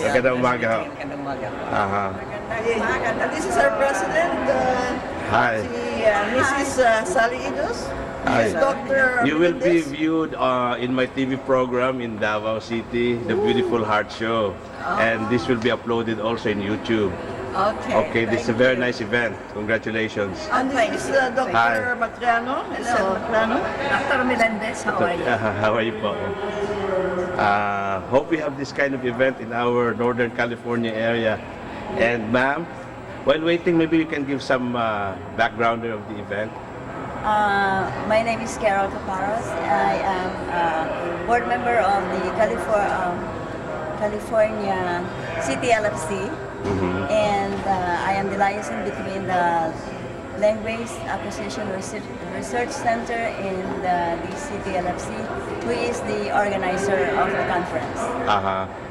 Magandang umaga. Magandang umaga. Aha. And this is our president, Hi. Mrs. Sally Idos. Hi. This is Dr. You will be Menendez. viewed in my TV program in Davao City, The Beautiful Heart Show. And this will be uploaded also in YouTube. Okay. Okay, this is a very nice event. Congratulations. And this is Dr. Hi. Matriano. Hello. Matriano. Dr. Melendez, how are you? How are you po? Hope we have this kind of event in our Northern California area. And ma'am, while waiting, maybe you can give some background of the event. My name is Carol Caparos. I am a board member of the California City LFC, and I am the liaison between the Language Acquisition Research Center and the City LFC, who is the organizer of the conference.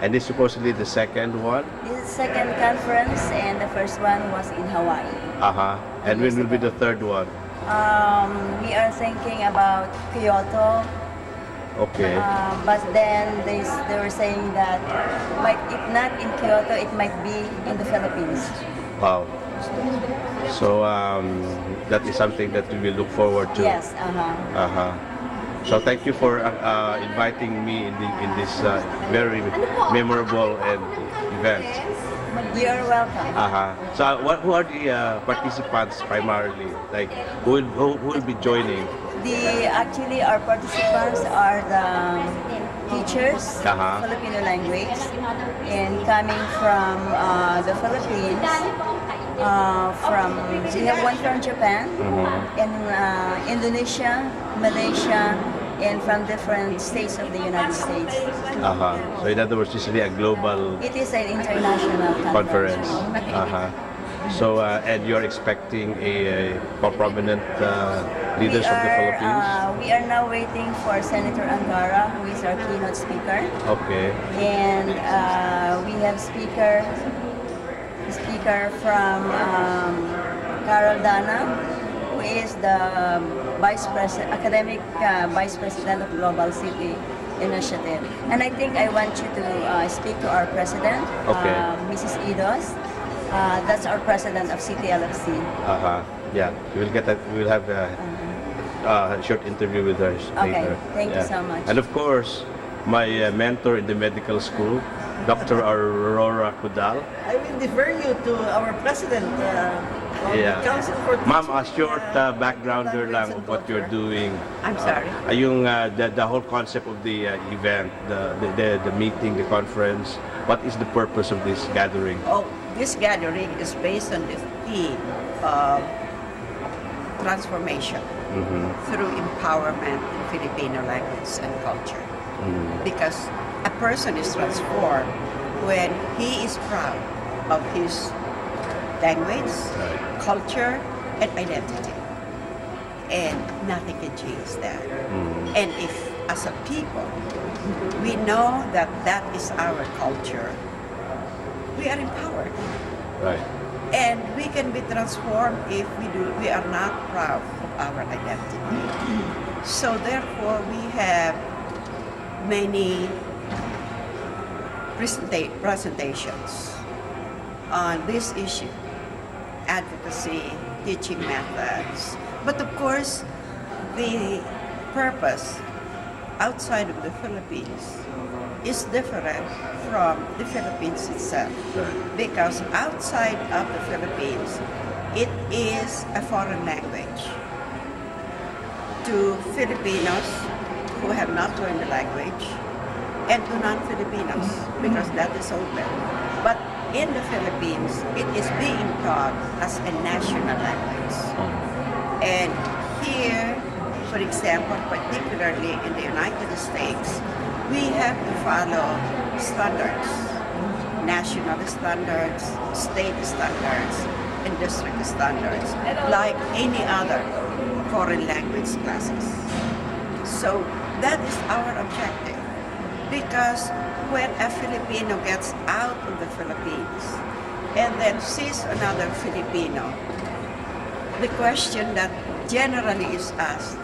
And this is supposedly the second one. This is the second conference, and the first one was in Hawaii. And when will be the third one? We are thinking about Kyoto. Okay. But then they were saying that if not in Kyoto, it might be in the Philippines. Wow. So that is something that we will look forward to. Yes. So thank you for inviting me in this very memorable event. You're welcome. So who are the participants primarily? Like who will be joining? Actually our participants are the teachers, Filipino language, and coming from the Philippines. We have one from Japan, and Indonesia, Malaysia, and from different states of the United States. So in other words, this will be a global It is an international conference. So and you're expecting a prominent leaders of the Philippines? We are now waiting for Senator Angara, who is our keynote speaker. Okay. And we have speaker from Carol Dana, who is the academic vice president of Global City Initiative. And I think I want you to speak to our president, Mrs. Idos. That's our president of City LFC. Yeah, we'll have a short interview with her later. Thank you so much. And of course, my mentor in the medical school, Dr. Aurora Kudal. I will defer you to our president of the Council for Teaching. Ma'am, a short backgrounder lang of what you're doing. I'm sorry. The whole concept of the event, the meeting, the conference. What is the purpose of this gathering? This gathering is based on the theme of transformation through empowerment in Filipino language and culture. Because a person is transformed when he is proud of his language, culture, and identity. And nothing can change that. And if, as a people, we know that that is our culture, we are empowered. Right. And we can be transformed if we are not proud of our identity. So therefore, we have many presentations on this issue, advocacy, teaching methods. But of course, the purpose outside of the Philippines is different from the Philippines itself. Because outside of the Philippines, it is a foreign language to Filipinos who have not learned the language and to non-Filipinos, because that is open. But in the Philippines, it is being taught as a national language. And here, for example, particularly in the United States, we have to follow standards, national standards, state standards, and district standards, like any other foreign language classes. So that is our objective, because when a Filipino gets out of the Philippines and then sees another Filipino, the question that generally is asked,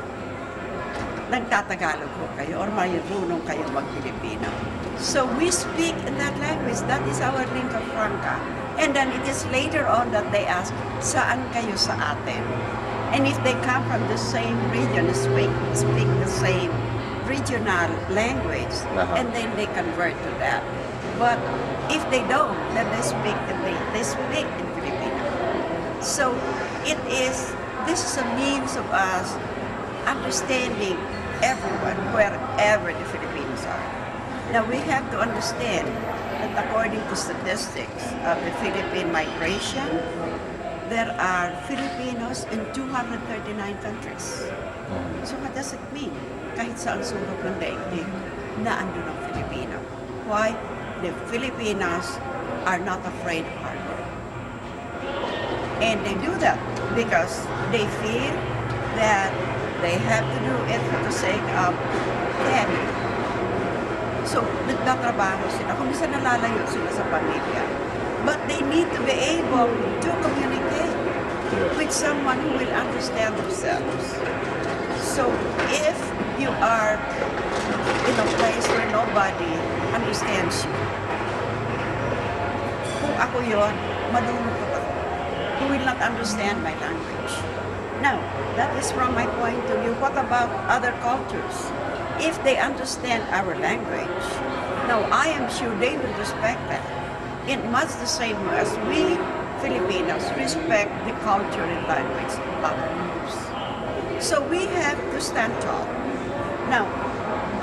nagtatagalog ko kayo or marunong kayo mag-Filipino. So we speak in that language. That is our lingua franca. And then it is later on that they ask, saan kayo sa atin? And if they come from the same region, speak the same regional language, and then they convert to that. But if they don't, then they speak in Filipino. So this is a means of us understanding everyone, wherever the Filipinos are. Now we have to understand that according to statistics of the Philippine migration, there are Filipinos in 239 countries. So what does it mean? Kahit saan sulok ng daigdig, na andun ang Filipino. Why? The Filipinos are not afraid of hard work. And they do that because they feel that they have to do it for the sake of family. So, nagtatrabaho sila. Kung minsan nalalayo sila sa pamilya. But they need to be able to communicate with someone who will understand themselves. So, if you are in a place where nobody understands you, kung ako yun, malulungkot ako. Who will not understand my language. Now, that is from my point of view. What about other cultures? If they understand our language, now I am sure they will respect that. In much the same way as we Filipinos respect the culture and language of other groups. So we have to stand tall. Now,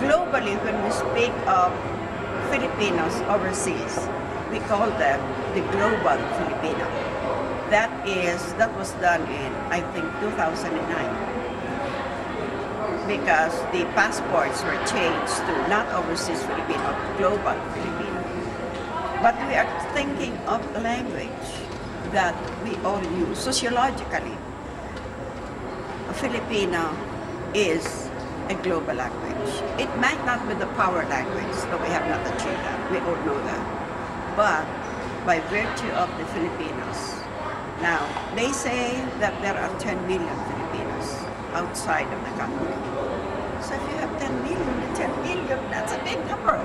globally, when we speak of Filipinos overseas, we call them the global Filipino. That was done in, I think, 2009. Because the passports were changed to not overseas Filipino, global Filipino. But we are thinking of a language that we all use. Sociologically, a Filipino is a global language. It might not be the power language, but we have not achieved that. We all know that. But by virtue of the Filipinos, now they say that there are 10 million Filipinos outside of the country. So if you have 10 million, that's a big number.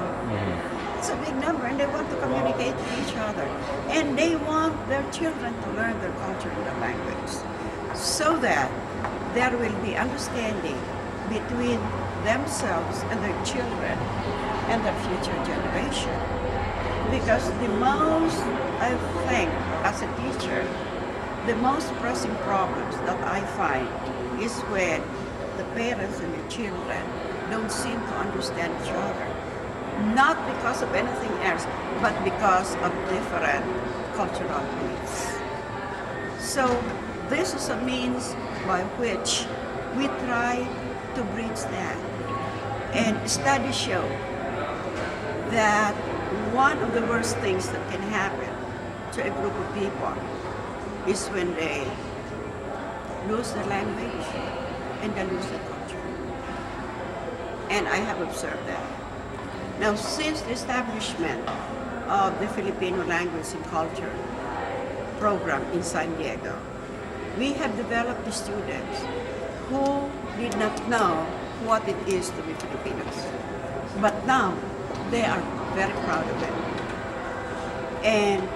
It's a big number, and they want to communicate with each other. And they want their children to learn their culture and their language, so that there will be understanding between themselves and their children and their future generation. Because the most, I think, as a teacher, the most pressing problems that I find is when the parents and the children don't seem to understand each other. Not because of anything else, but because of different cultural beliefs. So this is a means by which we try to bridge that. And studies show that one of the worst things that can happen to a group of people is when they lose their language and they lose their culture. And I have observed that. Now, since the establishment of the Filipino language and culture program in San Diego, we have developed the students who did not know what it is to be Filipinos. But now, they are very proud of it. And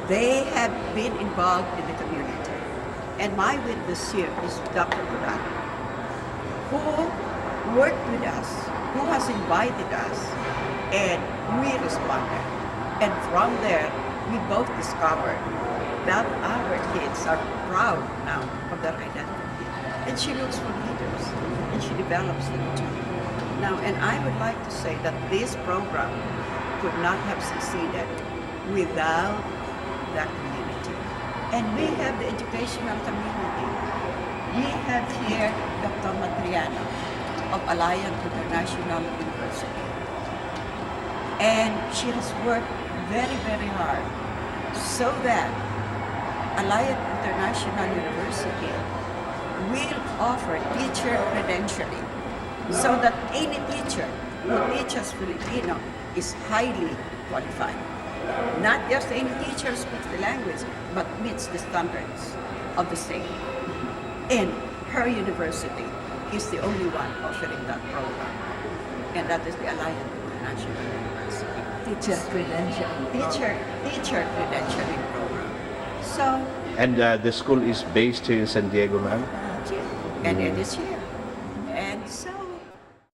they have been involved in the community. And my witness here is Dr. Duran, who worked with us, who has invited us, and we responded. And from there, we both discovered that our kids are proud now of their identity. And she looks for leaders, and she develops them too. Now, and I would like to say that this program could not have succeeded without the community. And we have the educational community. We have here Dr. Matriano of Alliance International University. And she has worked very, very hard so that Alliance International University will offer teacher credentialing so that any teacher who teaches Filipino is highly qualified. Not just any teacher who speaks the language, but meets the standards of the state. And her university is the only one offering that program. And that is the Alliance International University. Teacher credential. Teacher credentialing program. So, And the school is based here in San Diego, ma'am? and it is here.